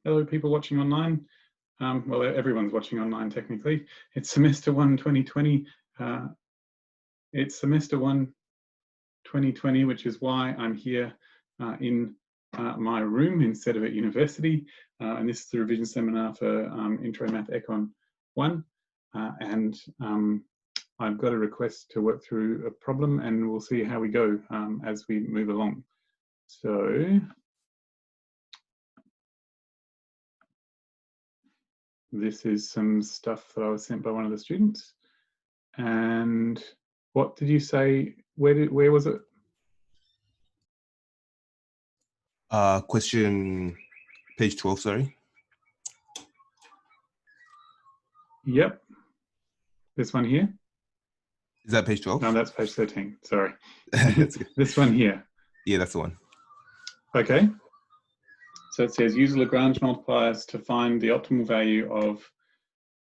Hello, people watching online. Well, everyone's watching online technically. It's semester 1, 2020. It's semester 1, 2020, which is why I'm here in my room instead of at university. And this is the revision seminar for Intro Math Econ 1. And I've got a request to work through a problem, and we'll see how we go as we move along. So this is some stuff that I was sent by one of the students. And what did you say? Where was it? Question page 12, sorry. Yep. This one here? Is that page 12? No, that's page 13. Sorry. This one here. Yeah, that's the one. Okay. So it says use Lagrange multipliers to find the optimal value of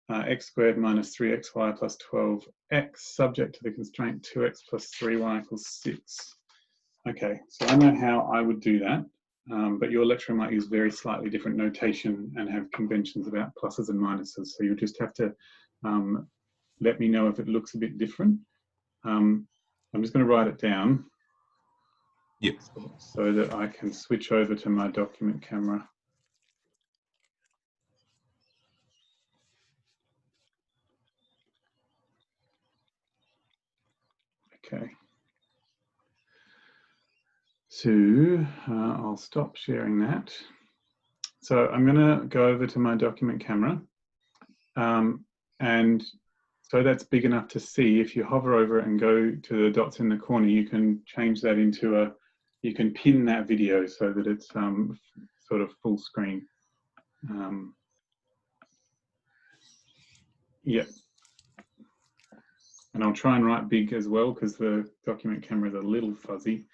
x squared minus 3xy plus 12x subject to the constraint 2x plus 3y equals 6. Okay, so I know how I would do that, but your lecturer might use very slightly different notation and have conventions about pluses and minuses. So you'll just have to let me know if it looks a bit different. I'm just going to write it down. Yep. So that I can switch over to my document camera. Okay. So I'll stop sharing that. So I'm going to go over to my document camera. And so that's big enough to see. If you hover over it and go to the dots in the corner, you can change that into a, you can pin that video so that it's sort of full screen. Yep. And I'll try and write big as well because the document camera is a little fuzzy.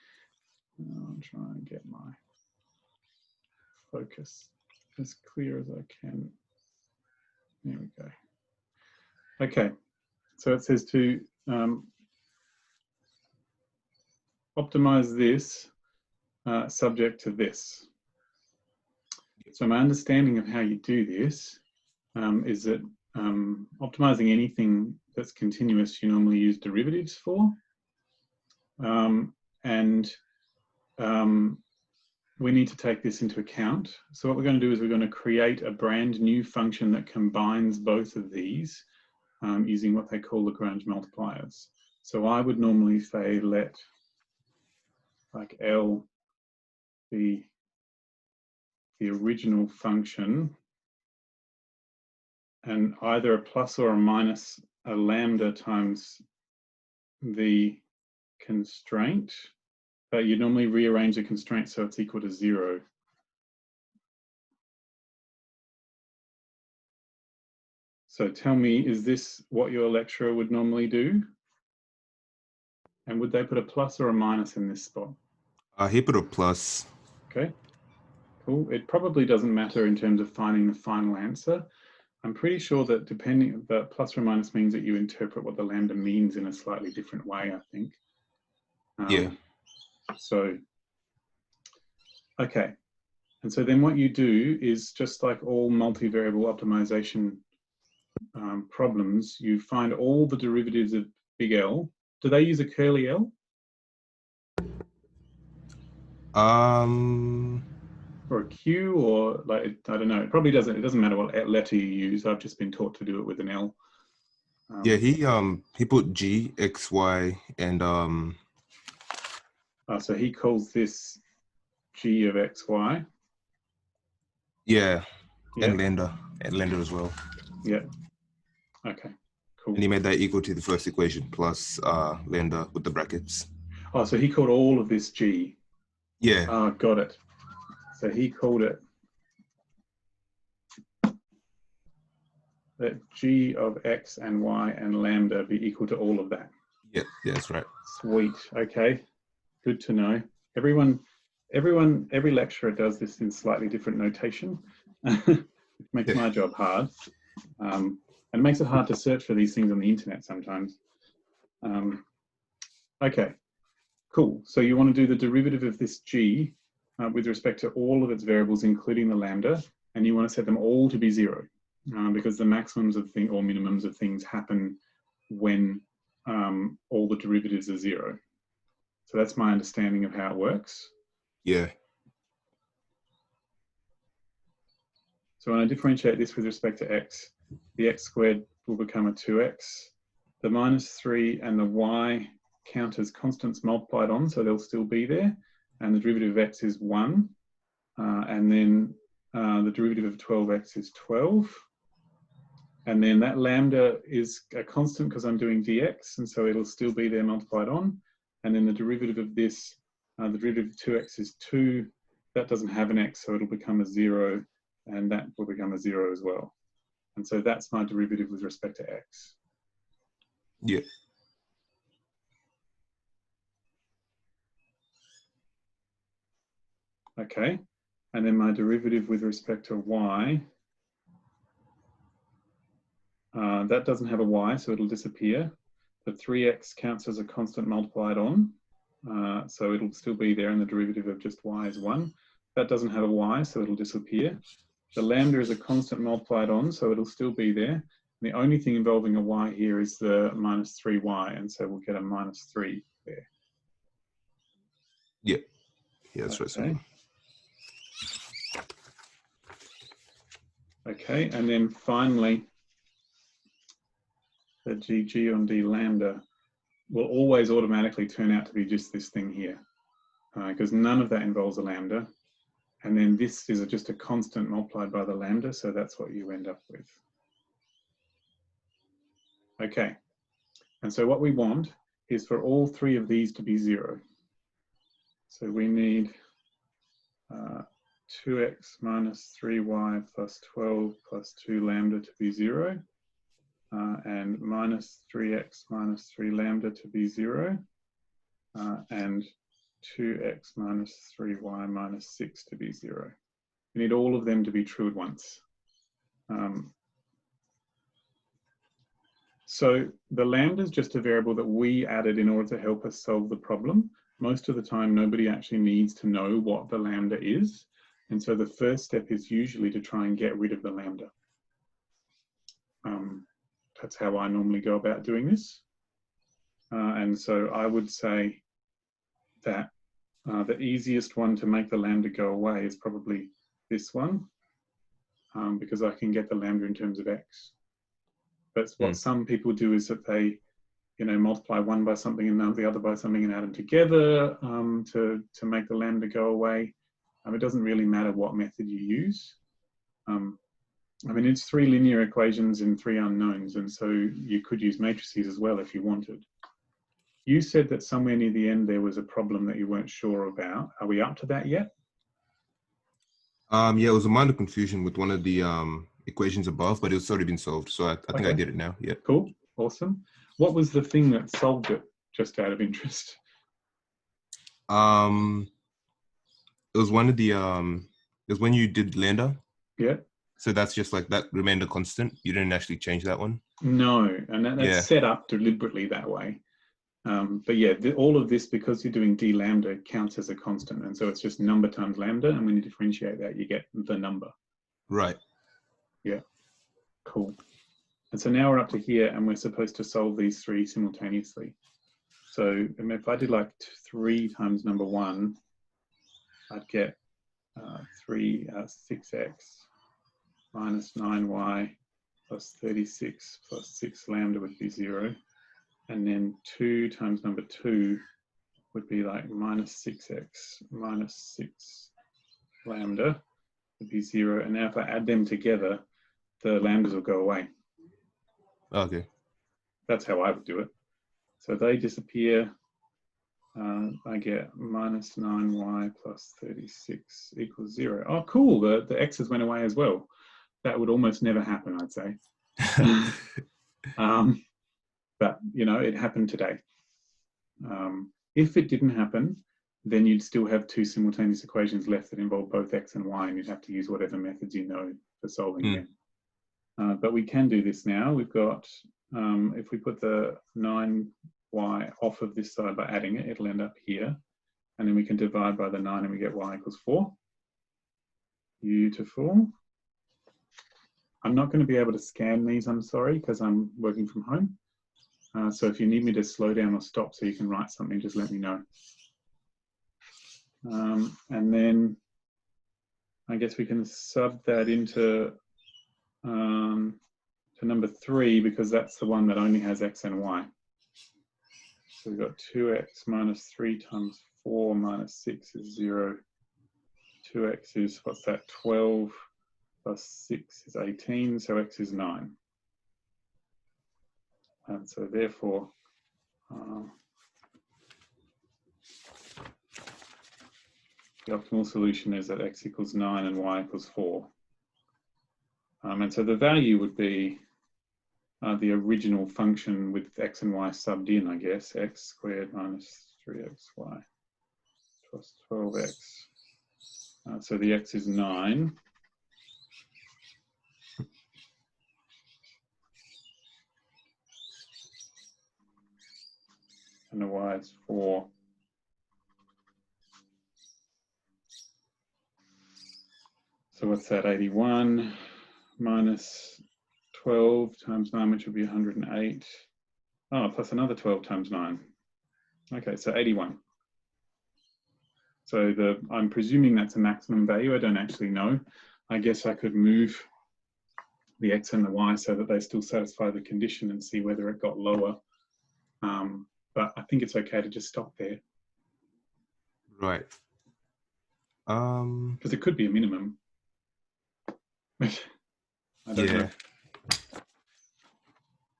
I'll try and get my focus as clear as I can. There we go. Okay, so it says to optimize this subject to this. So my understanding of how you do this is that optimizing anything that's continuous, you normally use derivatives for. We need to take this into account. So what we're going to do is we're going to create a brand new function that combines both of these using what they call Lagrange multipliers. So I would normally say let like L be the original function and either a plus or a minus a lambda times the constraint, but you normally rearrange the constraint so it's equal to 0. So tell me, is this what your lecturer would normally do? And would they put a plus or a minus in this spot? He put a plus. Okay, cool. It probably doesn't matter in terms of finding the final answer. I'm pretty sure that depending, the plus or minus means that you interpret what the lambda means in a slightly different way, I think. Yeah. So, okay. And so then what you do is just like all multivariable optimization problems, you find all the derivatives of big L. Do they use a curly L? Or a Q, or like, I don't know. It probably doesn't. It doesn't matter what letter you use. I've just been taught to do it with an L. Yeah, he put G, X, Y, and so he calls this G of X, Y. Yeah, and lambda as well. Yeah. Okay. Cool. And he made that equal to the first equation plus lambda with the brackets. Oh, so he called all of this G. Yeah. Got it. So he called it that G of X and Y and lambda be equal to all of that. Yeah, that's right. Sweet. Okay. Good to know. Every lecturer does this in slightly different notation. It makes my job hard. And it makes it hard to search for these things on the internet sometimes. Okay, cool. So you want to do the derivative of this G with respect to all of its variables, including the lambda. and you want to set them all to be 0, because the maximums of things or minimums of things happen when all the derivatives are 0. So that's my understanding of how it works. Yeah. So when I differentiate this with respect to x, the x squared will become a 2x. The -3 and the y count as constants multiplied on, so they'll still be there. And the derivative of x is 1. And then the derivative of 12x is 12. And then that lambda is a constant because I'm doing dx, and so it'll still be there multiplied on. And then the derivative of this, the derivative of 2x is 2. That doesn't have an x, so it'll become a 0, and that will become a 0 as well. And so that's my derivative with respect to x. Yeah. Okay, and then my derivative with respect to y, that doesn't have a y, so it'll disappear. The 3x counts as a constant multiplied on, so it'll still be there, and the derivative of just y is 1. That doesn't have a y, so it'll disappear. The lambda is a constant multiplied on, so it'll still be there. And the only thing involving a y here is the -3y, and so we'll get a -3 there. Yeah. Yeah, that's Okay. right. Okay, and then finally, the GG on D lambda will always automatically turn out to be just this thing here, because none of that involves a lambda. And then this is just a constant multiplied by the lambda, so that's what you end up with. Okay, and so what we want is for all 3 of these to be 0. So we need 2x minus 3y plus 12 plus 2 lambda to be 0. And minus 3x minus 3 lambda to be 0, and 2x minus 3y minus 6 to be 0. We need all of them to be true at once. So the lambda is just a variable that we added in order to help us solve the problem. Most of the time, nobody actually needs to know what the lambda is. And so the first step is usually to try and get rid of the lambda. That's how I normally go about doing this. And so I would say that the easiest one to make the lambda go away is probably this one, because I can get the lambda in terms of x. But what some people do is that they, multiply one by something and the other by something and add them together to make the lambda go away. It doesn't really matter what method you use. It's 3 linear equations and 3 unknowns, and so you could use matrices as well if you wanted. You said that somewhere near the end there was a problem that you weren't sure about. Are we up to that yet? Yeah, it was a minor confusion with one of the equations above, but it's already been solved. So I think I get it now. Yeah. Cool. Awesome. What was the thing that solved it, just out of interest? It was one of the it was when you did lambda. Yeah. So that's just like that remained a constant. You didn't actually change that one. No, and that's set up deliberately that way. But yeah, all of this, because you're doing d lambda, counts as a constant, and so it's just number times lambda, and when you differentiate that, you get the number. Right. Yeah. Cool. And so now we're up to here, and we're supposed to solve these 3 simultaneously. So if I did like 3 times number 1, I'd get 6x minus 9y plus 36 plus 6 lambda would be 0. And then 2 times number 2 would be like minus 6x minus 6 lambda would be 0. And now if I add them together, the lambdas will go away. Okay. That's how I would do it. So they disappear. I get minus 9y plus 36 equals 0. Oh, cool. The x's went away as well. That would almost never happen, I'd say. But, it happened today. If it didn't happen, then you'd still have 2 simultaneous equations left that involve both x and y, and you'd have to use whatever methods you know for solving them. But we can do this now. We've got, if we put the 9y off of this side by adding it, it'll end up here. And then we can divide by the 9 and we get y equals 4. Beautiful. I'm not going to be able to scan these, I'm sorry, because I'm working from home. So if you need me to slow down or stop so you can write something, just let me know. And then I guess we can sub that into to number 3, because that's the one that only has x and y. So we've got 2x minus 3 times 4 minus 6 is 0. 2x is, what's that, 12 plus 6 is 18, so x is 9. And so therefore, the optimal solution is that x equals 9 and y equals 4. And so the value would be the original function with x and y subbed in, I guess, x squared minus 3xy plus 12x. So the x is 9. And the y is 4. So what's that, 81 minus 12 times 9, which would be 108. Oh, plus another 12 times 9. Okay, so 81. So I'm presuming that's a maximum value. I don't actually know. I guess I could move the x and the y so that they still satisfy the condition and see whether it got lower. But I think it's okay to just stop there. Right. Because it could be a minimum. I don't know.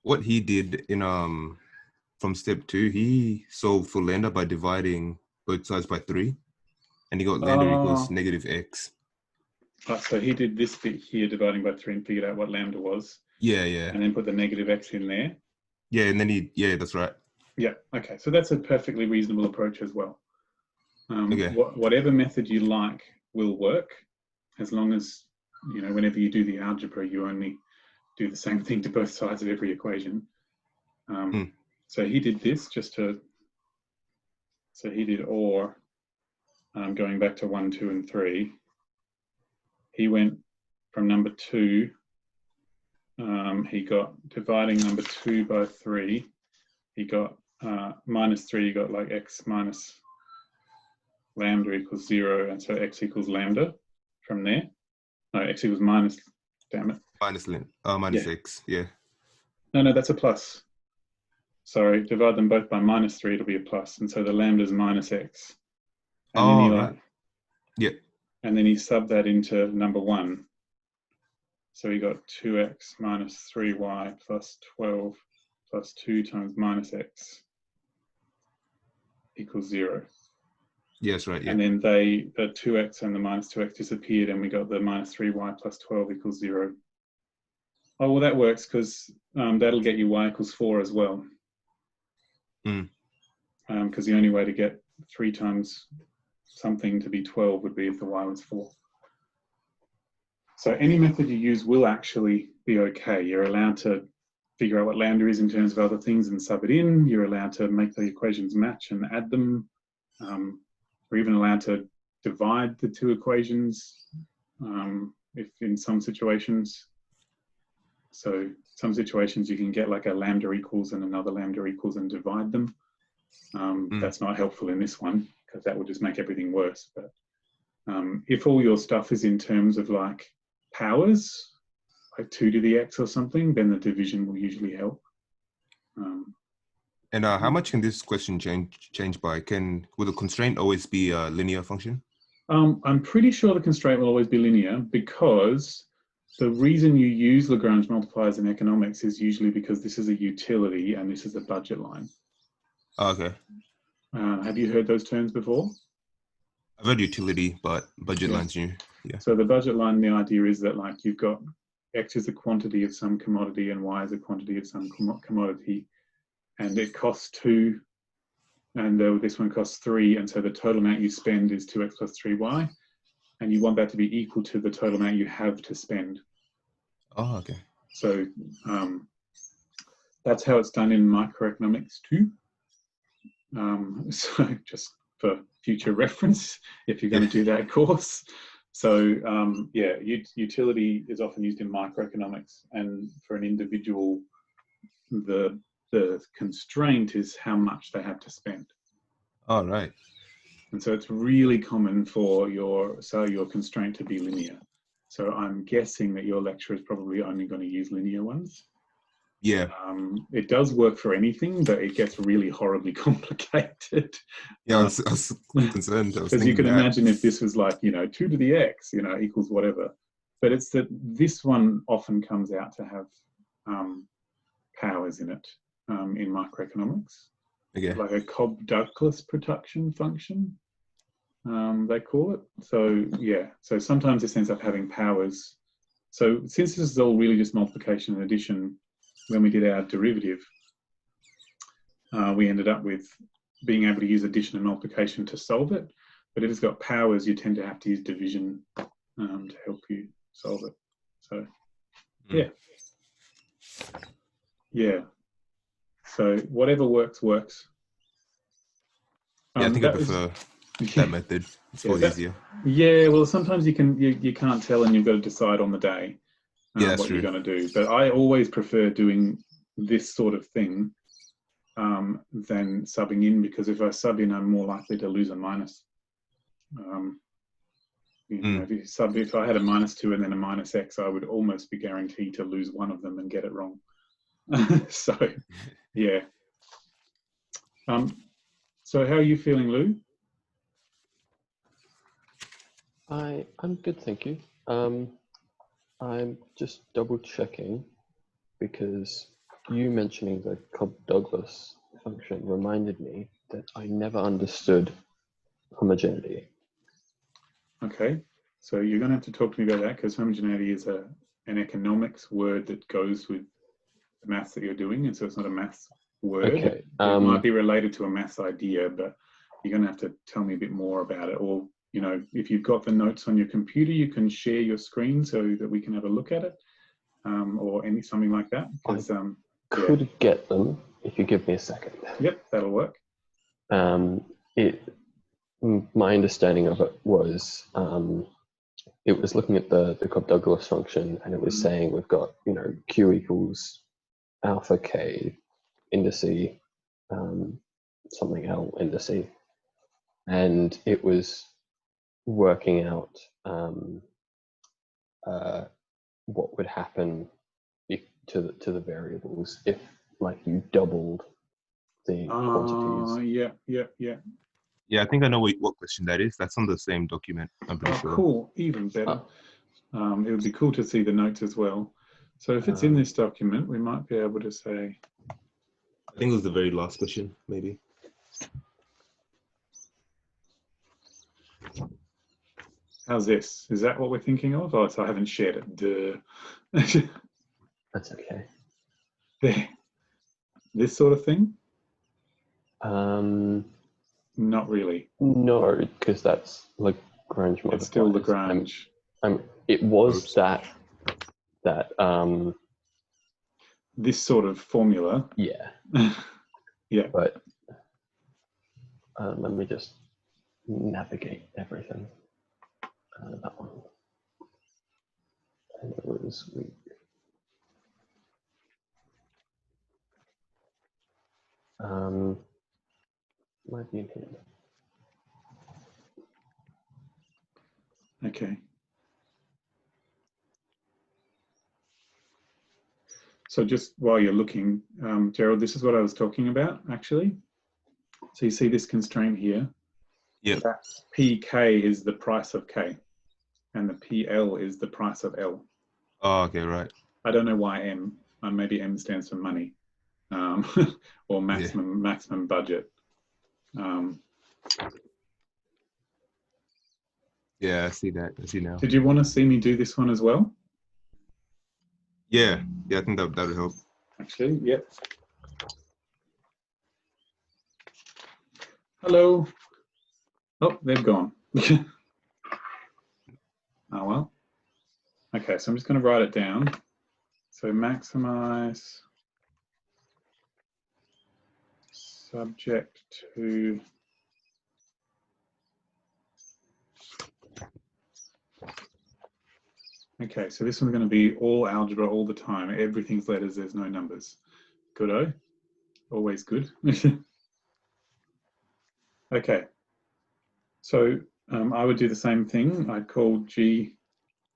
What he did in from step 2, he solved for lambda by dividing both sides by 3, and he got lambda equals negative x. So he did this bit here, dividing by 3, and figured out what lambda was. Yeah, yeah. And then put the negative x in there. Yeah, and then yeah, that's right. Yeah, okay. So that's a perfectly reasonable approach as well. Okay. Whatever method you like will work, as long as, you know, whenever you do the algebra, you only do the same thing to both sides of every equation. So he did this just to, so he did OR, going back to 1, 2, and 3. He went from number 2, he got dividing number 2 by 3, he got minus 3, he got like x minus lambda equals 0, and so x equals lambda from there. No, x equals minus, damn it. Minus x, yeah. No, that's a plus. Sorry, divide them both by minus 3, it'll be a plus, and so the lambda is minus x. And then he right. Yeah. And then he subbed that into number 1. So he got 2x minus 3y plus 12 plus 2 times minus x equals 0. Yes, right, yeah. And then the 2x and the minus 2x disappeared, and we got the minus 3y plus 12 equals 0. Oh, well, that works, because that'll get you y equals 4 as well. Because the only way to get 3 times something to be 12 would be if the y was 4. So any method you use will actually be okay. You're allowed to figure out what lambda is in terms of other things and sub it in. You're allowed to make the equations match and add them. We're even allowed to divide the two equations if in some situations. So some situations you can get like a lambda equals and another lambda equals and divide them. That's not helpful in this one, because that would just make everything worse. But if all your stuff is in terms of like powers, like 2 to the x or something, then the division will usually help. And how much can this question change by? Will the constraint always be a linear function? I'm pretty sure the constraint will always be linear, because the reason you use Lagrange multipliers in economics is usually because this is a utility and this is a budget line. Okay. Have you heard those terms before? I've heard utility, but budget line's new. Yeah. So the budget line, the idea is that like you've got x is a quantity of some commodity and y is a quantity of some commodity, and it costs 2, and this one costs 3, and so the total amount you spend is 2x plus 3y, and you want that to be equal to the total amount you have to spend. Oh, okay. So that's how it's done in microeconomics too. So just for future reference, if you're going to do that course. So yeah, utility is often used in microeconomics, and for an individual, the constraint is how much they have to spend. All right. And so it's really common for your constraint to be linear. So I'm guessing that your lecturer is probably only going to use linear ones. Yeah. It does work for anything, but it gets really horribly complicated. Yeah, I was concerned. I was Because you thinking can that. imagine if this was like, 2 to the x, equals whatever. But it's that this one often comes out to have powers in it in microeconomics. Okay. Like a Cobb-Douglas production function, they call it. So yeah, so sometimes this ends up having powers. So since this is all really just multiplication and addition, when we did our derivative, we ended up with being able to use addition and multiplication to solve it. But if it's got powers, you tend to have to use division to help you solve it. So yeah. Yeah. So whatever works, works. Yeah, I think I prefer that method. It's more easier. Yeah, well, sometimes you can't tell, and you've got to decide on the day what you're going to do. But I always prefer doing this sort of thing than subbing in, because if I sub in, I'm more likely to lose a minus. If I had a -2 and then a -x, I would almost be guaranteed to lose one of them and get it wrong. So, yeah. So how are you feeling, Lou? I'm good, thank you. I'm just double checking because you mentioning the Cobb-Douglas function reminded me that I never understood homogeneity. Okay, so you're going to have to talk to me about that, because homogeneity is an economics word that goes with the maths that you're doing, and so it's not a maths word. Okay. It might be related to a maths idea, but you're going to have to tell me a bit more about it. Or, if you've got the notes on your computer, you can share your screen so that we can have a look at it, or something like that. Could get them if you give me a second. Yep, that'll work. My understanding of it was it was looking at the Cobb-Douglas function, and it was saying we've got Q equals alpha k into C, something L into C, and it was working out what would happen to the variables if you doubled the quantities. Yeah. Yeah, I think I know what question that is. That's on the same document, I'm pretty sure. Cool, even better. It would be cool to see the notes as well. So if it's in this document, we might be able to say... I think it was the very last question, maybe. How's this? Is that what we're thinking of? Oh, so I haven't shared it. Duh. That's okay. There. This sort of thing? Not really. No, because that's Lagrange multipliers. It's still Lagrange. It was that this sort of formula. Yeah. Yeah. But let me just navigate everything. That one. And it was weak. Might be in here. Okay. So just while you're looking, Gerald, this is what I was talking about, actually. So you see this constraint here? Yeah. That PK is the price of K, and the PL is the price of L. Oh, okay, right. I don't know why M. Maybe M stands for money, or maximum budget. Yeah, I see that. I see now. Did you want to see me do this one as well? Yeah, I think that would help. Actually, yep. Hello. Oh, they've gone. Oh, well. Okay, so I'm just going to write it down. So maximize subject to Okay, so this one's going to be all algebra all the time. Everything's letters, there's no numbers. Good-o. Always good. Okay, so I would do the same thing. I'd call G,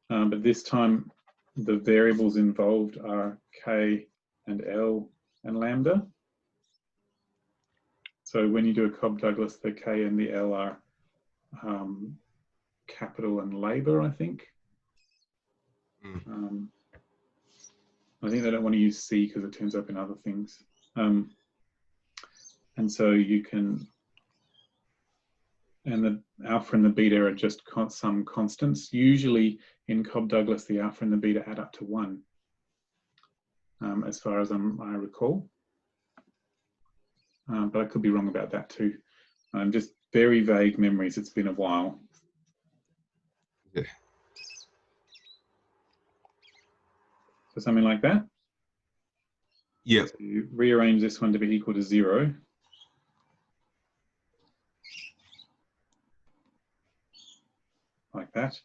but this time the variables involved are K and L and lambda. So when you do a Cobb-Douglas, the K and the L are capital and labor, I think. I think they don't want to use C because it turns up in other things. And so you can, and the alpha and the beta are just some constants. Usually in Cobb-Douglas, the alpha and the beta add up to 1, as far as I recall. But I could be wrong about that too. Just very vague memories. It's been a while. Yeah. So something like that? Yeah. So you rearrange this one to be equal to 0. Like that.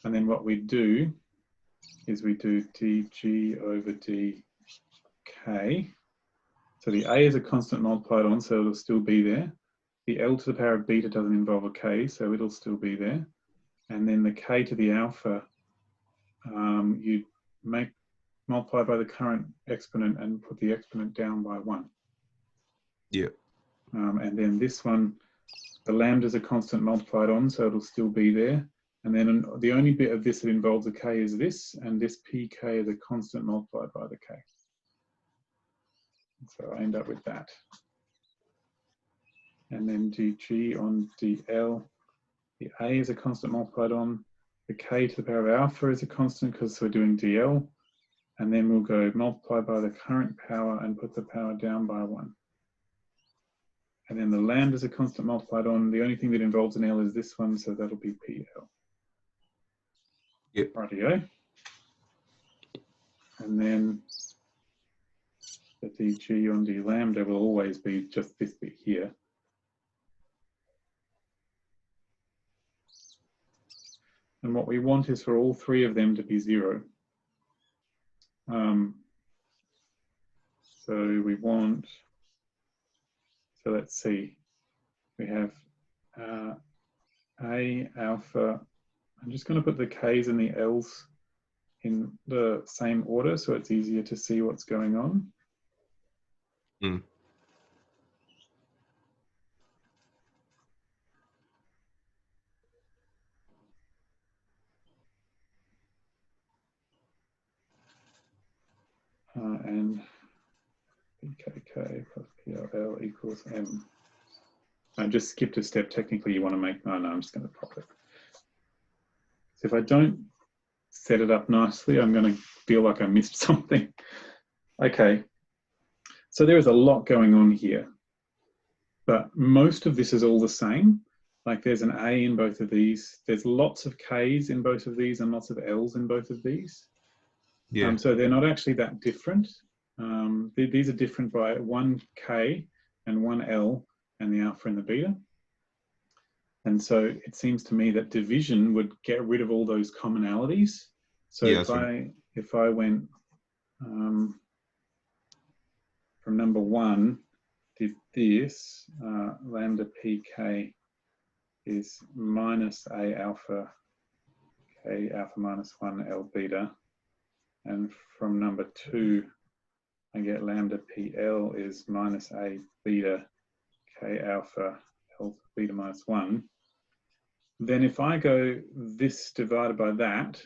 And then what we do is we do dg over dk. So the a is a constant multiplied on, so it'll still be there. The L to the power of beta doesn't involve a k, so it'll still be there. And then the k to the alpha, you multiply by the current exponent and put the exponent down by 1. Yeah. And then this one, the lambda is a constant multiplied on, so it'll still be there. And then the only bit of this that involves a k is this, and this pk is a constant multiplied by the k. So I end up with that. And then dg on dl, the a is a constant multiplied on, the k to the power of alpha is a constant because we're doing dl, and then we'll go multiply by the current power and put the power down by 1. And then the lambda is a constant multiplied on. The only thing that involves an L is this one, so that'll be PL. Yep. Rightio. And then the dg on d lambda will always be just this bit here. And what we want is for all 3 of them to be 0. So we want, so let's see, we have A, alpha. I'm just going to put the K's and the L's in the same order so it's easier to see what's going on. And PKK plus PLL equals M. I just skipped a step. Technically, you want to make, no, I'm just going to pop it. So if I don't set it up nicely, I'm going to feel like I missed something. Okay. So there is a lot going on here, but most of this is all the same. Like there's an A in both of these. There's lots of K's in both of these and lots of L's in both of these. Yeah. So they're not actually that different. These are different by 1 K and 1 L and the alpha and the beta. And so it seems to me that division would get rid of all those commonalities. So yeah, if I went from number 1, did this, lambda pk is minus A alpha, K alpha minus 1 L beta. And from number 2, I get lambda PL is minus A beta, K alpha, L beta minus 1. Then if I go this divided by that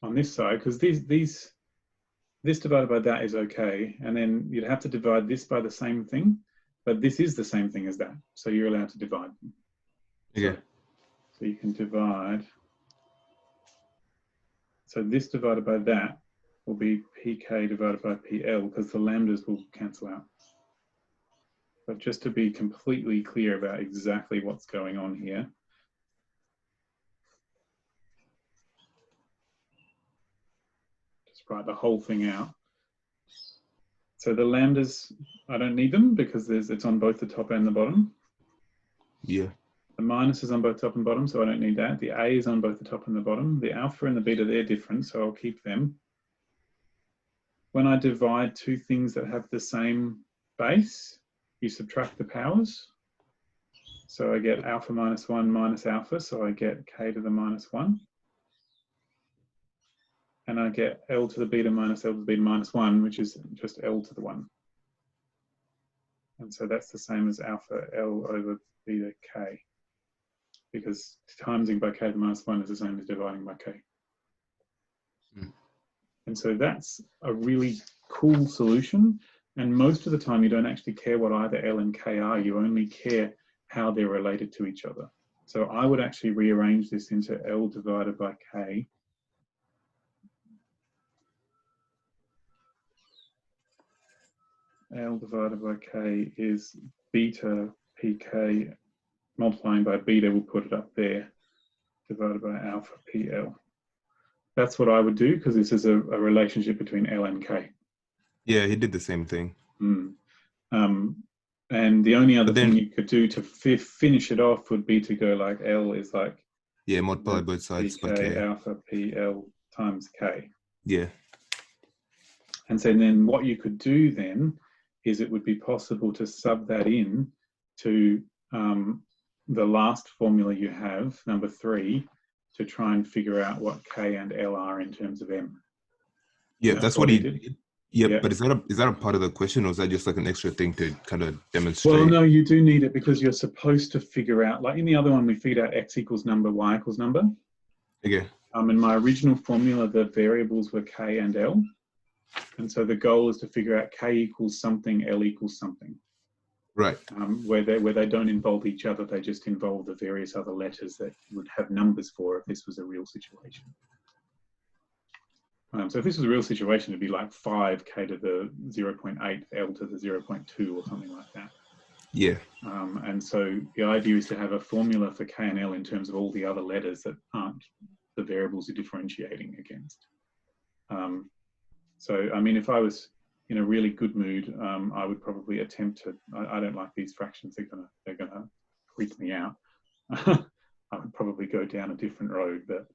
on this side, because this divided by that is okay, and then you'd have to divide this by the same thing, but this is the same thing as that, so you're allowed to divide them. Yeah. So you can divide. So this divided by that will be PK divided by PL because the lambdas will cancel out. But just to be completely clear about exactly what's going on here, just write the whole thing out. So the lambdas, I don't need them because it's on both the top and the bottom. Yeah. The minus is on both top and bottom, so I don't need that. The A is on both the top and the bottom. The alpha and the beta, they're different, so I'll keep them. When I divide two things that have the same base, you subtract the powers. So I get alpha minus 1 minus alpha, so I get k to the minus 1. And I get L to the beta minus L to the beta minus 1, which is just L to the 1. And so that's the same as alpha L over beta k, because timesing by k to the minus 1 is the same as dividing by k. And so that's a really cool solution. And most of the time, you don't actually care what either L and K are. You only care how they're related to each other. So I would actually rearrange this into L divided by K. L divided by K is beta PK multiplying by beta, we'll put it up there, divided by alpha PL. That's what I would do, because this is a relationship between L and K. Yeah, he did the same thing. And the only other thing you could do to finish it off would be to go like L is like, yeah, multiply both sides by K. Alpha PL times K. Yeah. And so then what you could do then is it would be possible to sub that in to the last formula you have, number 3, to try and figure out what K and L are in terms of M. Yeah, that's what he did. Yep, yeah. But is that a part of the question, or is that just like an extra thing to kind of demonstrate? Well, no, you do need it, because you're supposed to figure out, like in the other one, we figured out X equals number, Y equals number. Okay. In my original formula, the variables were K and L. And so the goal is to figure out K equals something, L equals something. Right. Where they don't involve each other, they just involve the various other letters that you would have numbers for if this was a real situation. So if this was a real situation, it'd be like 5k to the 0.8, L to the 0.2 or something like that. Yeah. And so the idea is to have a formula for K and L in terms of all the other letters that aren't the variables you're differentiating against. So, I mean, if I was in a really good mood, I would probably attempt to, I don't like these fractions, they're gonna freak me out. I would probably go down a different road, but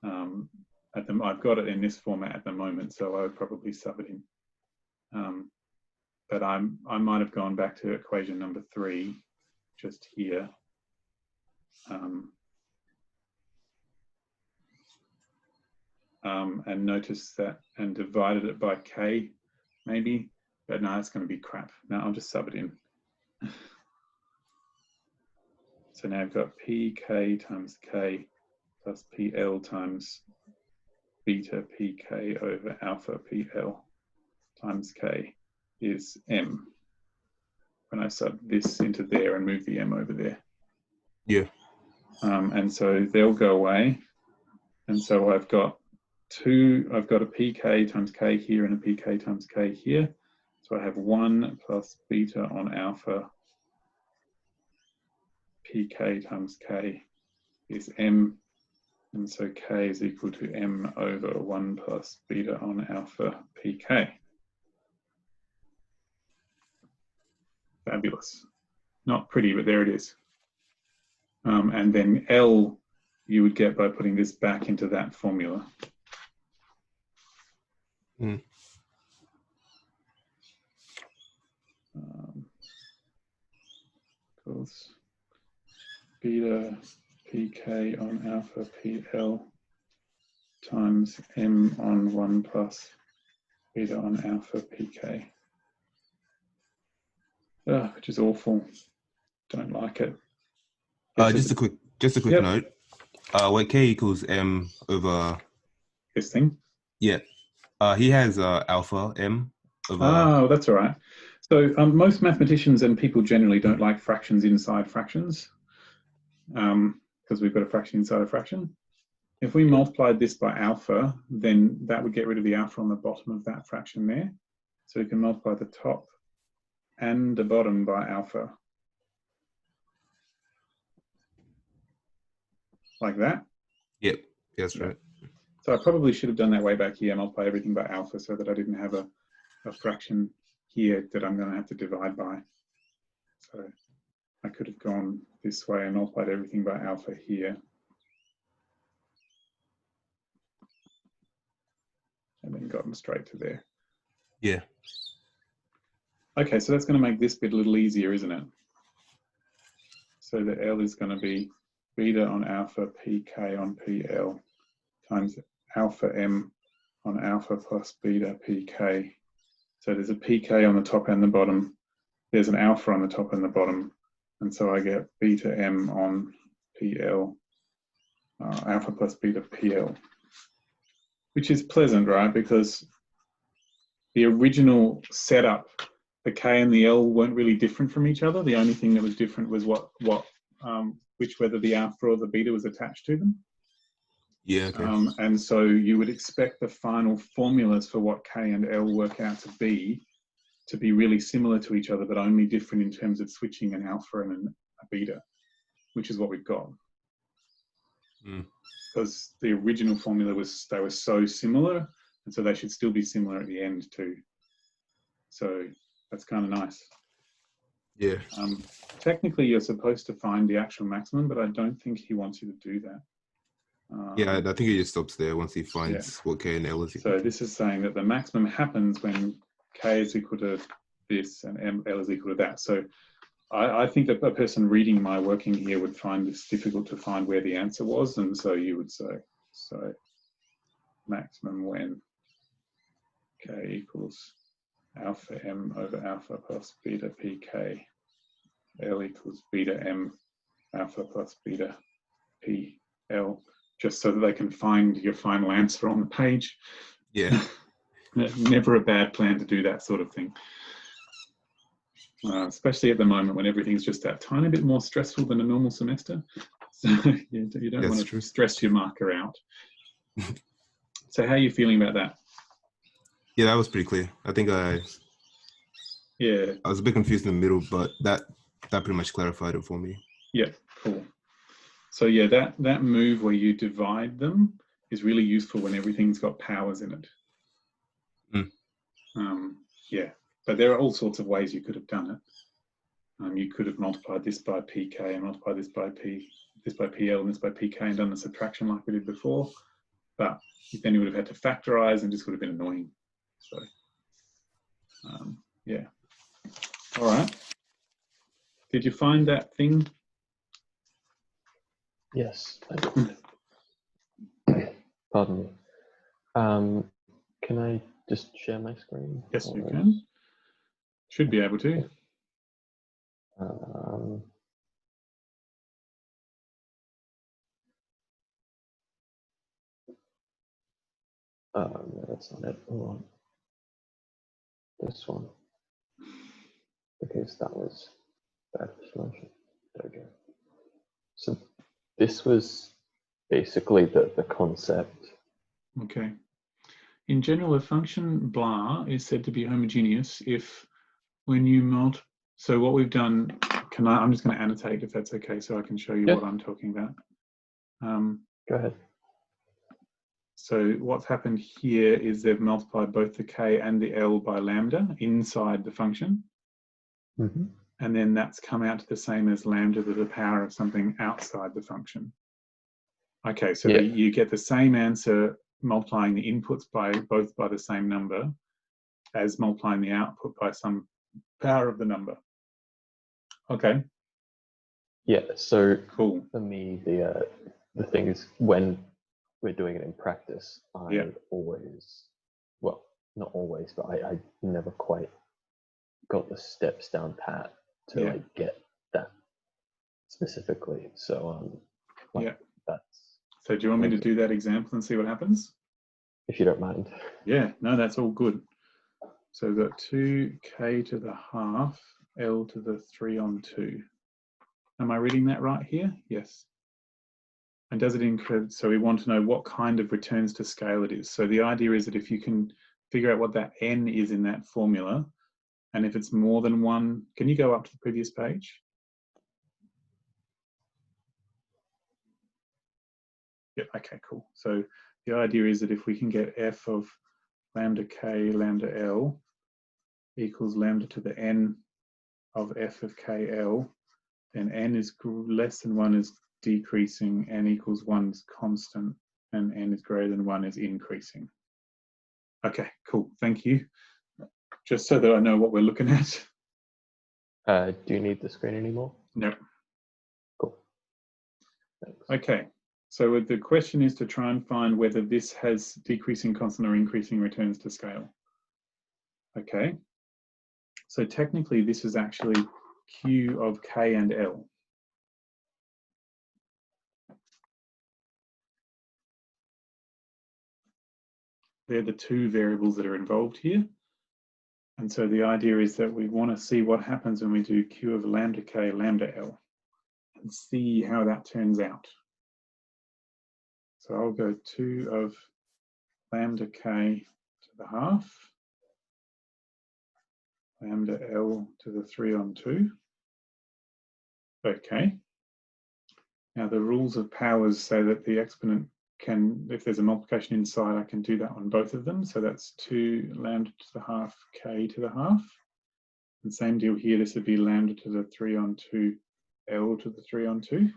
I've got it in this format at the moment, so I would probably sub it in. But I might have gone back to equation number 3, just here. And notice that, and divided it by k, maybe, but no, it's going to be crap. No, I'll just sub it in. So now I've got pk times k plus pl times beta pk over alpha pl times k is m. When I sub this into there and move the m over there. Yeah. And so they'll go away. And so I've got a pk times k here and a pk times k here. So I have 1 plus beta on alpha pk times k is m. And so k is equal to m over 1 plus beta on alpha pk. Fabulous. Not pretty, but there it is. And then L you would get by putting this back into that formula. Equals beta pk on alpha pl times m on 1 plus beta on alpha pk. Which is awful. Don't like it. Just a quick Yep. note. When k equals m over This thing. Yeah. He has alpha m over. Oh, that's all right. So most mathematicians and people generally don't like fractions inside fractions, because we've got a fraction inside a fraction. If we multiplied this by alpha, then that would get rid of the alpha on the bottom of that fraction there. So we can multiply the top and the bottom by alpha. Like that. Yep, that's right. So I probably should have done that way back here, multiply everything by alpha so that I didn't have a fraction here that I'm going to have to divide by. So I could have gone this way and multiplied everything by alpha here. And then gotten straight to there. Yeah. Okay, so that's going to make this bit a little easier, isn't it? So the L is going to be beta on alpha pk on pl times alpha m on alpha plus beta pk. So there's a pk on the top and the bottom. There's an alpha on the top and the bottom. And so I get beta m on pl, alpha plus beta pl, which is pleasant, right? Because the original setup, the k and the l weren't really different from each other. The only thing that was different was whether the alpha or the beta was attached to them. Yeah, okay. And so you would expect the final formulas for what k and l work out to be really similar to each other, but only different in terms of switching an alpha and a beta, which is what we've got. Because the original formula they were so similar, and so they should still be similar at the end too. So that's kind of nice. Yeah. Technically, you're supposed to find the actual maximum, but I don't think he wants you to do that. Yeah, I think he just stops there once he finds what k and l is equal. So this is saying that the maximum happens when k is equal to this and l is equal to that. So I think that a person reading my working here would find this difficult to find where the answer was, and so you would say, so maximum when k equals alpha m over alpha plus beta pk, l equals beta m alpha plus beta pl, just so that they can find your final answer on the page. Yeah. Never a bad plan to do that sort of thing. Especially at the moment when everything's just that tiny bit more stressful than a normal semester. So you don't want to stress your marker out. So how are you feeling about that? Yeah, that was pretty clear. I think I was a bit confused in the middle, but that pretty much clarified it for me. Yeah, cool. So yeah, that move where you divide them is really useful when everything's got powers in it. Yeah, but there are all sorts of ways you could have done it. You could have multiplied this by pk and multiplied this by pl and this by pk and done the subtraction like we did before, but then you would have had to factorize and this would have been annoying. So yeah. All right. Did you find that thing? Yes, I did. Pardon me. Can I just share my screen? Yes, you can. Should be able to. No, that's not it. Hold on. This one. Because that was bad explanation. There we go. So this was basically the concept. Okay. In general, a function blah is said to be homogeneous if when you so what we've done, I'm just going to annotate if that's okay, so I can show you what I'm talking about. Go ahead. So what's happened here is they've multiplied both the k and the l by lambda inside the function. And then that's come out to the same as lambda to the power of something outside the function. Okay, so you get the same answer multiplying the inputs both by the same number as multiplying the output by some power of the number. Okay. Yeah, so cool. For me, the thing is when we're doing it in practice, I always, well, not always, but I never quite got the steps down pat to like get that specifically. So that's. So do you want me to do that example and see what happens? If you don't mind. Yeah, no, that's all good. So we've got 2k to the half, L to the 3 on 2. Am I reading that right here? Yes. And does it include, so we want to know what kind of returns to scale it is. So the idea is that if you can figure out what that n is in that formula, and if it's more than one, can you go up to the previous page? Yep, okay, cool. So the idea is that if we can get f of lambda k lambda l equals lambda to the n of f of kl, then n is less than 1 is decreasing, n equals 1 is constant, and n is greater than 1 is increasing. Okay, cool, thank you. Just so that I know what we're looking at. Do you need the screen anymore? No. Cool. Thanks. Okay, so the question is to try and find whether this has decreasing constant or increasing returns to scale. Okay, so technically this is actually Q of K and L. They're the two variables that are involved here. And so the idea is that we want to see what happens when we do Q of lambda K, lambda L, and see how that turns out. So I'll go 2 of lambda K to the half, lambda L to the 3 on 2. Okay. Now the rules of powers say that the exponent can, if there's a multiplication inside, I can do that on both of them. So that's 2 lambda to the half K to the half. And same deal here, this would be lambda to the 3 on 2 L to the 3 on 2,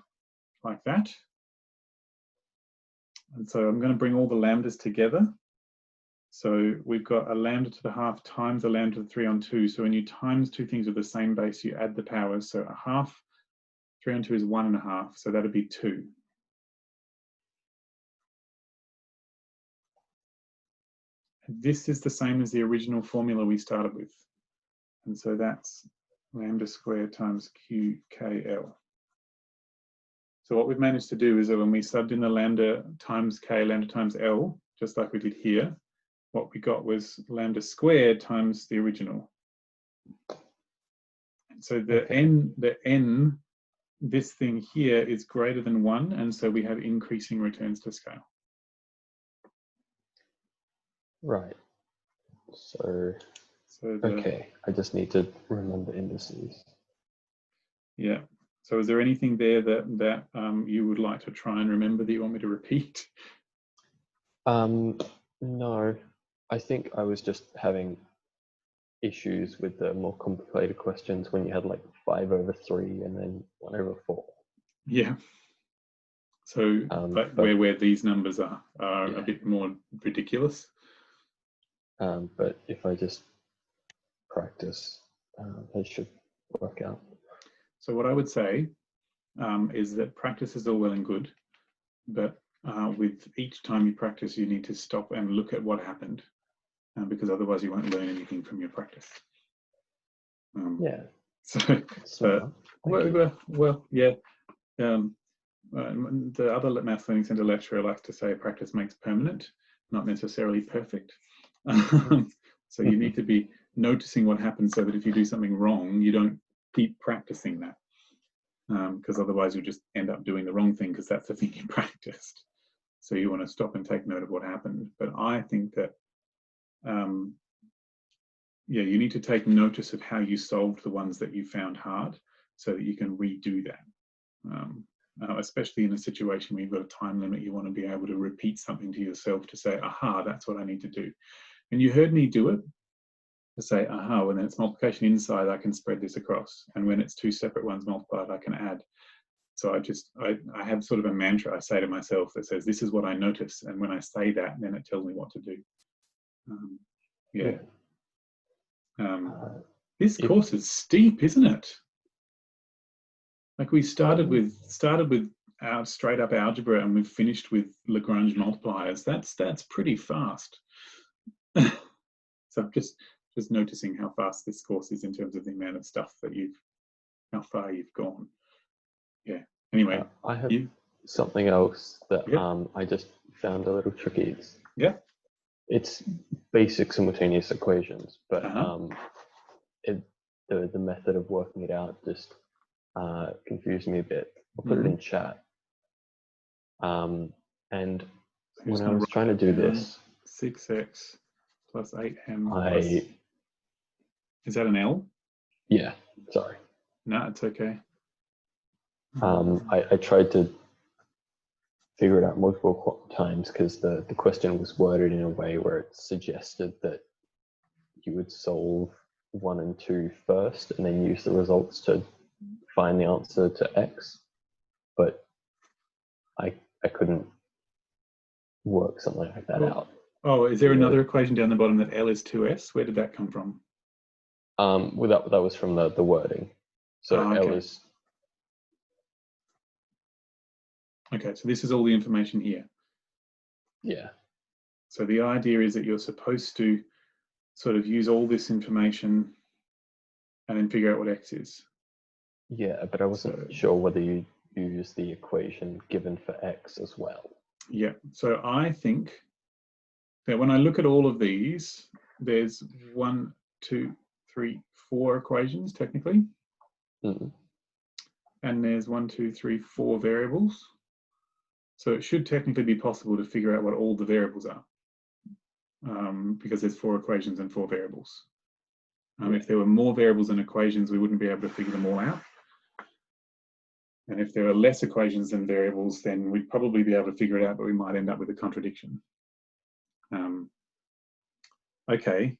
like that. And so I'm going to bring all the lambdas together. So we've got a lambda to the half times a lambda to the 3 on 2. So when you times two things with the same base, you add the powers. So a half, 3 on 2 is 1.5. So that'd be 2. And this is the same as the original formula we started with. And so that's lambda squared times QKL. So what we've managed to do is that when we subbed in the lambda times K, lambda times L, just like we did here, what we got was lambda squared times the original. And so the n, this thing here is greater than 1, and so we have increasing returns to scale. Right. So okay, I just need to remember indices. Yeah. So is there anything there that you would like to try and remember that you want me to repeat? No, I think I was just having issues with the more complicated questions when you had like 5 over 3 and then 1 over 4. Yeah. So but where these numbers are yeah, a bit more ridiculous. But if I just practice, it should work out. So what I would say is that practice is all well and good, but with each time you practice, you need to stop and look at what happened, because otherwise you won't learn anything from your practice. Yeah. So, well, yeah. The other Math Learning Centre lecturer likes to say practice makes permanent, not necessarily perfect. So you need to be noticing what happens so that if you do something wrong, you don't keep practicing that, because otherwise you'll just end up doing the wrong thing because that's the thing you practiced. So you want to stop and take note of what happened. But I think that, yeah, you need to take notice of how you solved the ones that you found hard so that you can redo that. Especially in a situation where you've got a time limit, you want to be able to repeat something to yourself to say, aha, that's what I need to do. And you heard me do it, to say, aha, when it's multiplication inside, I can spread this across. And when it's two separate ones multiplied, I can add. So I have sort of a mantra I say to myself that says, this is what I notice. And when I say that, then it tells me what to do. Yeah. This course is steep, isn't it? Like we started with our straight up algebra and we've finished with Lagrange multipliers. That's pretty fast. So I'm just noticing how fast this course is in terms of the amount of stuff that how far you've gone. Yeah. Anyway, I have something else that I just found a little tricky. It's basic simultaneous equations, but the method of working it out just confused me a bit. I'll put it in chat. And when I was trying to do this, 6x plus 8m plus... Is that an L? Yeah, sorry. No, it's okay. I tried to figure it out multiple times because the question was worded in a way where it suggested that you would solve 1 and 2 first and then use the results to find the answer to x, but I couldn't work something like that out. Oh, is there another equation down the bottom that L is 2s? Where did that come from? Well, that was from the wording. So okay. L is... Okay, so this is all the information here. Yeah. So the idea is that you're supposed to sort of use all this information and then figure out what x is. Yeah, but I wasn't sure whether you use the equation given for x as well. Yeah, so I think that when I look at all of these, there's 1, 2, 3, 4 equations technically. Mm. And there's 1, 2, 3, 4 variables. So it should technically be possible to figure out what all the variables are, because there's 4 equations and 4 variables. If there were more variables than equations, we wouldn't be able to figure them all out. And if there are less equations than variables, then we'd probably be able to figure it out, but we might end up with a contradiction. Okay,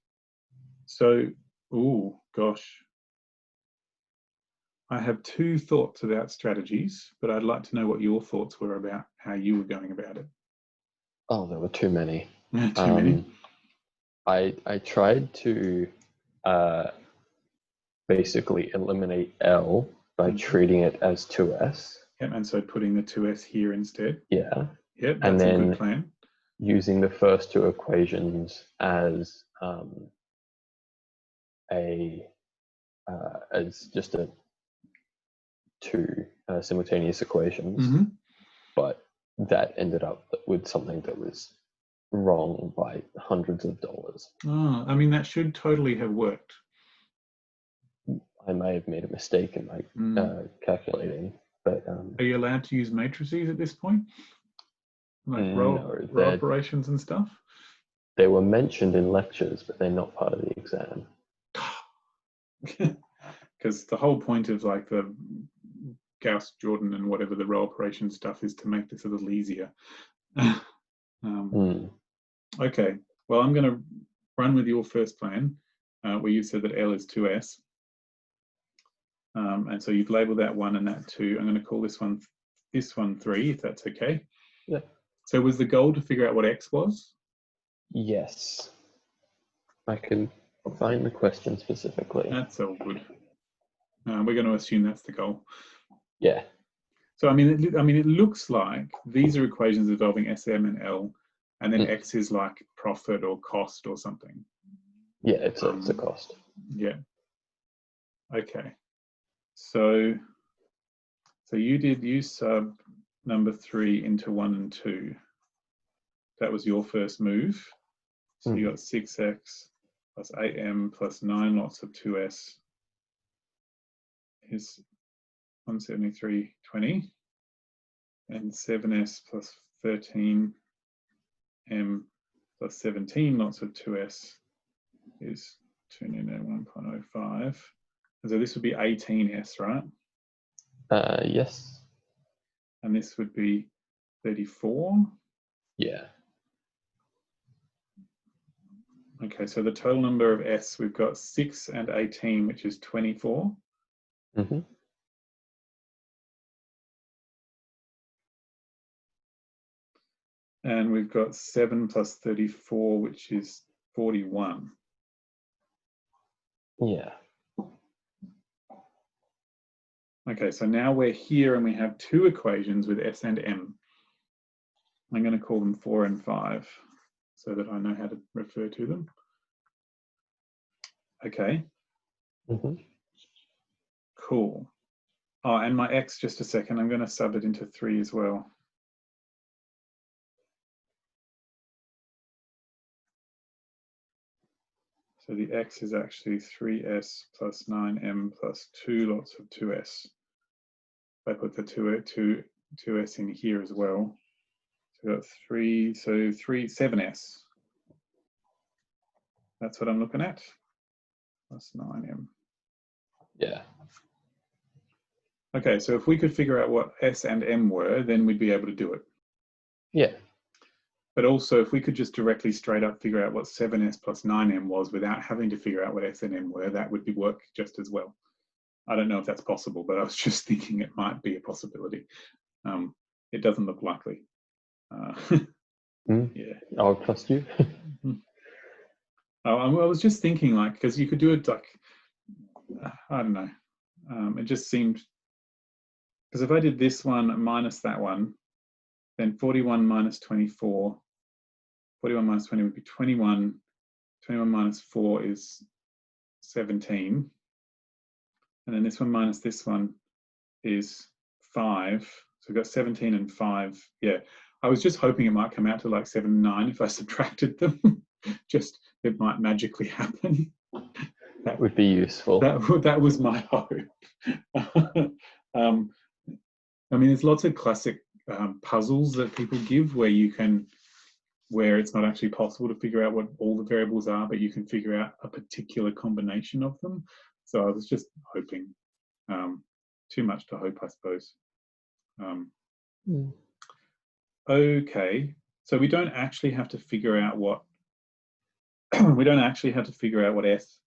so, oh gosh. I have 2 thoughts about strategies, but I'd like to know what your thoughts were about how you were going about it. Oh, there were too many. Too many? I tried to basically eliminate L by treating it as 2s. Yep, and so putting the 2s here instead. Yeah. Yep, that's a good plan. Using the first 2 equations as just 2 simultaneous equations, but that ended up with something that was wrong by hundreds of dollars. Oh, I mean, that should totally have worked. I may have made a mistake in my calculating, but are you allowed to use matrices at this point, like row operations and stuff? They were mentioned in lectures, but they're not part of the exam. Because the whole point of like the Gauss, Jordan, and whatever the row operation stuff is to make this a little easier. Okay, well, I'm going to run with your first plan, where you said that L is 2s. And so you've labeled that 1 and that 2. I'm going to call this one 3, if that's okay. Yeah. So was the goal to figure out what x was? Yes. I can find the question specifically. That's all good. We're going to assume that's the goal. Yeah. So I mean, it looks like these are equations involving SM and L, and then x is like profit or cost or something. Yeah, it's a cost. Yeah. Okay. So you sub number 3 into 1 and 2. That was your first move. So you got 6x plus 8m plus 9 lots of 2s is 173.20, and 7s plus 13m plus 17 lots of 2s is 291.05. And so this would be 18s, right? Yes. And this would be 34. Yeah. Okay, so the total number of s, we've got 6 and 18, which is 24. And we've got 7 plus 34, which is 41. Yeah. Okay, so now we're here and we have 2 equations with s and m. I'm going to call them 4 and 5 so that I know how to refer to them. Okay. Cool. Oh, and my x, just a second, I'm going to sub it into 3 as well. So the x is actually 3s plus 9m plus 2 lots of 2s. I put the 2s in here as well. So we've got 7s. That's what I'm looking at. Plus 9m. Yeah. Okay, so if we could figure out what s and m were, then we'd be able to do it. Yeah. But also, if we could just directly straight up figure out what 7s plus 9m was without having to figure out what s and m were, that would work just as well. I don't know if that's possible, but I was just thinking it might be a possibility. It doesn't look likely. Yeah. I'll trust you. I was just thinking, like, because you could do it like, I don't know. It just seemed, because if I did this one minus that one, then 41 minus 24, 41 minus 20 would be 21. 21 minus 4 is 17. And then this one minus this one is 5. So we've got 17 and 5. Yeah, I was just hoping it might come out to like 7 and 9 if I subtracted them. Just, it might magically happen. That would be useful. That was my hope. I mean, there's lots of classic puzzles that people give where it's not actually possible to figure out what all the variables are, but you can figure out a particular combination of them. So I was just hoping. Too much to hope, I suppose. Okay, so we don't actually have to figure out what S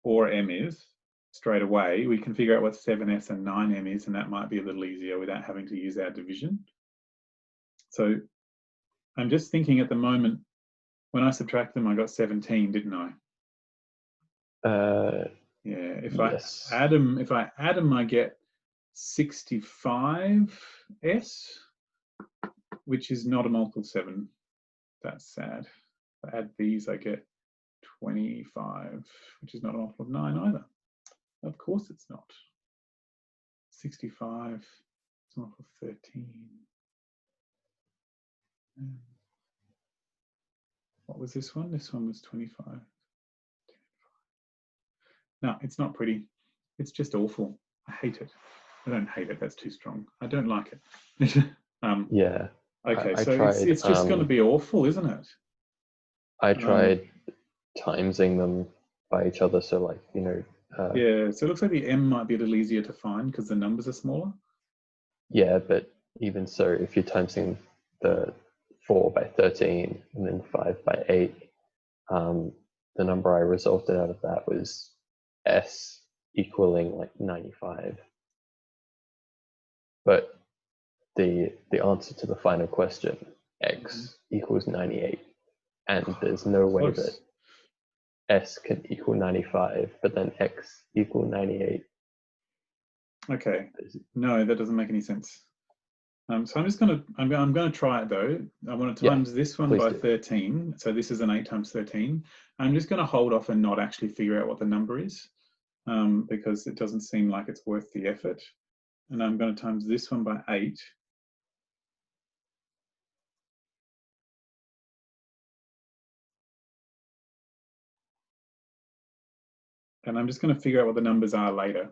or M is straight away. We can figure out what 7S and 9M is, and that might be a little easier without having to use our division. So I'm just thinking at the moment, when I subtract them, I got 17, didn't I? Yeah, if yes. I add them, I get 65S, which is not a multiple of 7. That's sad. If I add these, I get 25, which is not a multiple of 9 either. Of course it's not. 65 is a multiple of 13. What was this one? This one was 25. No, it's not pretty. It's just awful. I hate it. I don't hate it. That's too strong. I don't like it. Yeah. Okay, I so tried, it's just going to be awful, isn't it? I tried timesing them by each other. So like, you know. Yeah, so it looks like the M might be a little easier to find because the numbers are smaller. Yeah, but even so, if you're timesing the 4 by 13 and then 5 by 8, the number I resulted out of that was S equaling like 95. But the answer to the final question, X equals 98. And there's no way that S can equal 95, but then X equal 98. Okay, no, that doesn't make any sense. So I'm just gonna try it though. I want to times this one by 13. So this is an 8 times 13. I'm just going to hold off and not actually figure out what the number is because it doesn't seem like it's worth the effort. And I'm going to times this one by 8. And I'm just going to figure out what the numbers are later,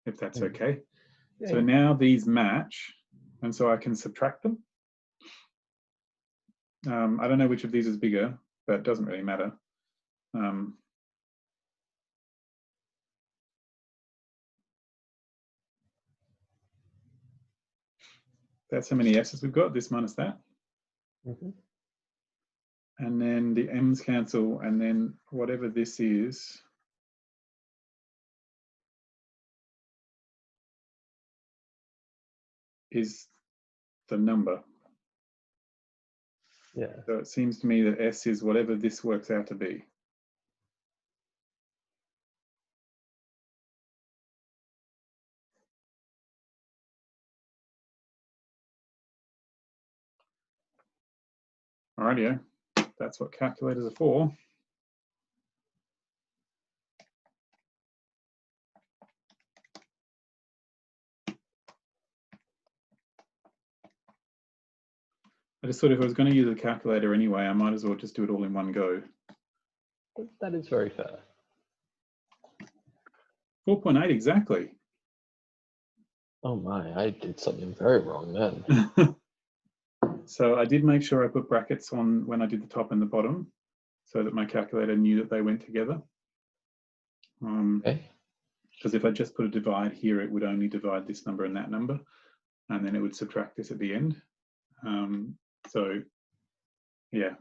if that's okay. Yeah. So now these match, and so I can subtract them. I don't know which of these is bigger, but it doesn't really matter. That's how many S's we've got, this minus that. And then the M's cancel, and then whatever this is the number. Yeah. So it seems to me that S is whatever this works out to be. Alrighty, that's what calculators are for. I just thought if I was going to use a calculator anyway, I might as well just do it all in one go. That is very fair. 4.8 exactly. Oh my, I did something very wrong then. So I did make sure I put brackets on when I did the top and the bottom so that my calculator knew that they went together. Okay. Because if I just put a divide here, it would only divide this number and that number, and then it would subtract this at the end. So, yeah.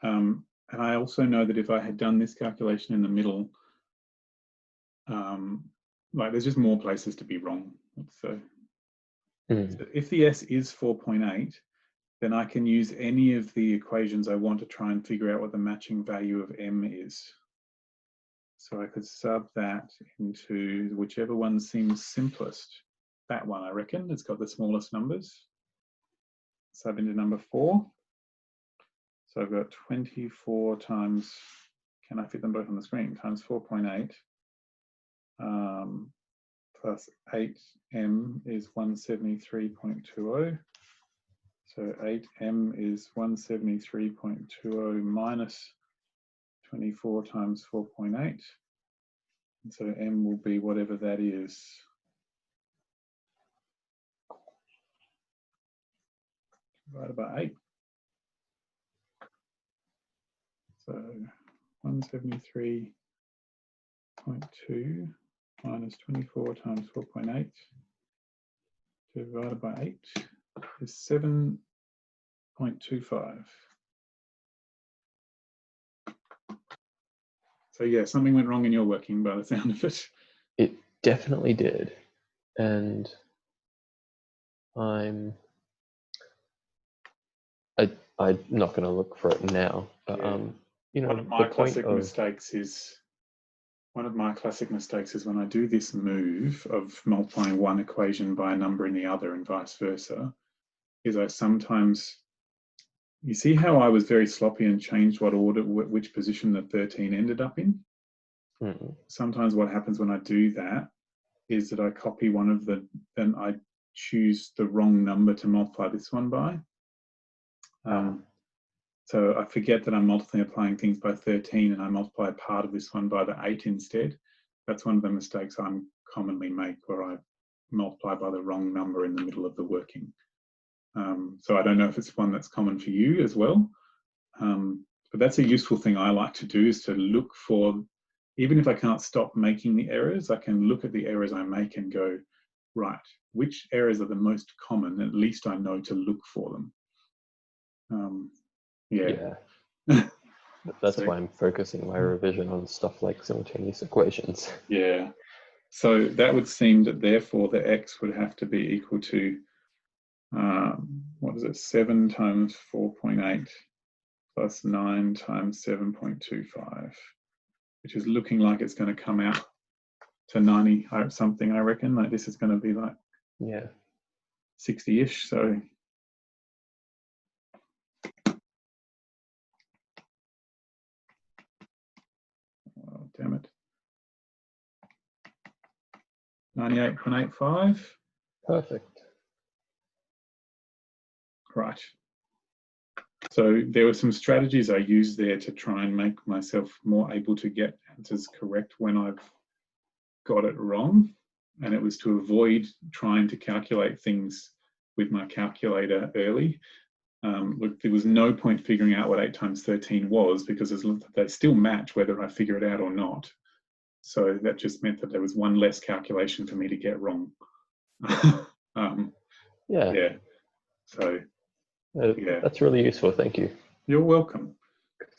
And I also know that if I had done this calculation in the middle, like there's just more places to be wrong. So Mm. if the S is 4.8, then I can use any of the equations I want to try and figure out what the matching value of M is. So I could sub that into whichever one seems simplest. That one, I reckon, it's got the smallest numbers. Sub into number 4. So I've got 24 times, can I fit them both on the screen, times 4.8 plus 8m is 173.20. So 8m is 173.20 minus 24 times 4.8. And so m will be whatever that is. Divided by 8. So 173.2 minus 24 times 4.8 divided by 8 is 7.25. So yeah, something went wrong in your working by the sound of it. It definitely did. And I'm not going to look for it now, but Yeah. you know, One of my the point classic of mistakes is when I do this move of multiplying one equation by a number in the other and vice versa, is I sometimes, you see how I was very sloppy and changed what order, which position the 13 ended up in? Mm. Sometimes what happens when I do that is that I copy one of the, then I choose the wrong number to multiply this one by. So I forget that I'm multiplying things by 13 and I multiply part of this one by the 8 instead. That's one of the mistakes I commonly make, where I multiply by the wrong number in the middle of the working. So I don't know if it's one that's common for you as well. But that's a useful thing I like to do, is to look for, even if I can't stop making the errors, I can look at the errors I make and go, right, which errors are the most common? At least I know to look for them. Yeah. That's So, why I'm focusing my revision on stuff like simultaneous equations. yeah. So that would seem that therefore the x would have to be equal to, what is it, 7 times 4.8 plus 9 times 7.25, which is looking like it's going to come out to 90 something, I reckon. Like this is going to be like 60-ish. So oh, damn it. 98.85. Perfect. Right. So there were some strategies I used there to try and make myself more able to get answers correct when I've got it wrong. And it was to avoid trying to calculate things with my calculator early. Look, there was no point figuring out what 8 times 13 was, because they still match whether I figure it out or not. So that just meant that there was one less calculation for me to get wrong. Yeah. So yeah, that's really useful. Thank you. you're welcome.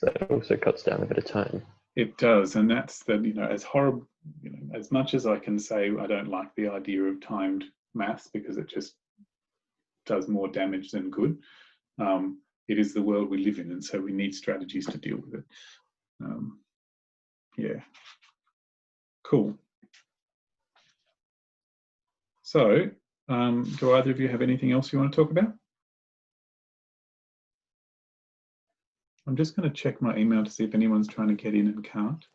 That also cuts down a bit of time. It does, and that's the, as horrible, as much as I can say I don't like the idea of timed maths because it just does more damage than good. It is the world we live in, and so we need strategies to deal with it. Yeah, cool. So, do either of you have anything else you want to talk about? I'm just going to check my email to see if anyone's trying to get in and can't.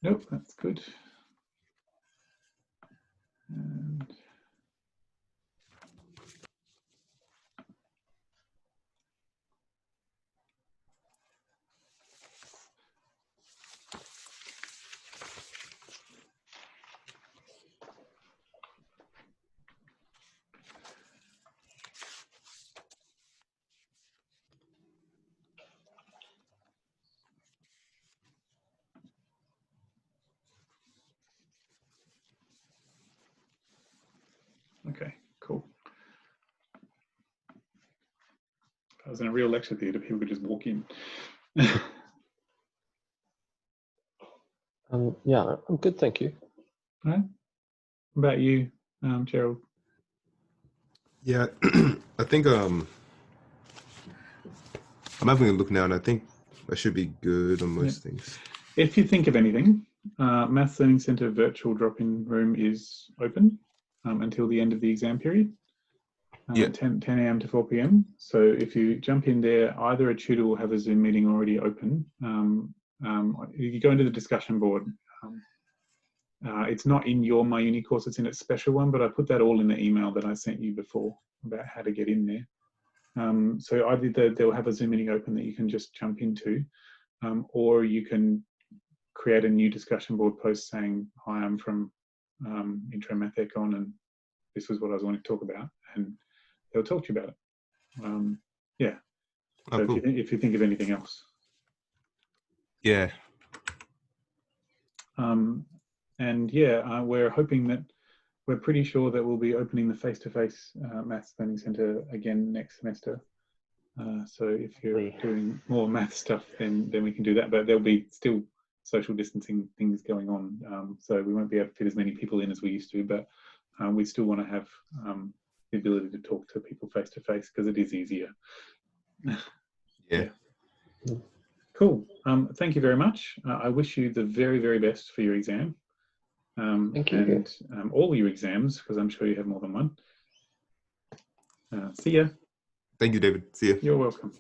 Nope, that's good. And I was in a real lecture theatre, people could just walk in. Yeah, I'm good, thank you. All right. What about you, Gerald? Yeah, I think I'm having a look now, and I think I should be good on most things. If you think of anything, Maths Learning Centre virtual drop-in room is open until the end of the exam period, 10 a.m. to 4 p.m. So if you jump in there, either a tutor will have a Zoom meeting already open. You go into the discussion board. It's not in your My Uni course, it's in its special one, but I put that all in the email that I sent you before about how to get in there. So either they'll have a Zoom meeting open that you can just jump into, or you can create a new discussion board post saying, hi, I'm from Intro Math Econ, and this was what I was wanting to talk about, and they'll talk to you about it. Yeah. So cool. if you think of anything else. Yeah. And yeah, we're hoping that we're pretty sure that we'll be opening the face-to-face Maths Learning Centre again next semester. So if you're doing more math stuff, then we can do that. But there'll be still social distancing things going on. So we won't be able to fit as many people in as we used to, but we still want to have the ability to talk to people face-to-face because it is easier. Yeah. Cool. Thank you very much. I wish you the very, very best for your exam. Thank you. And all your exams, because I'm sure you have more than one. See ya. Thank you, David. See ya. You're welcome.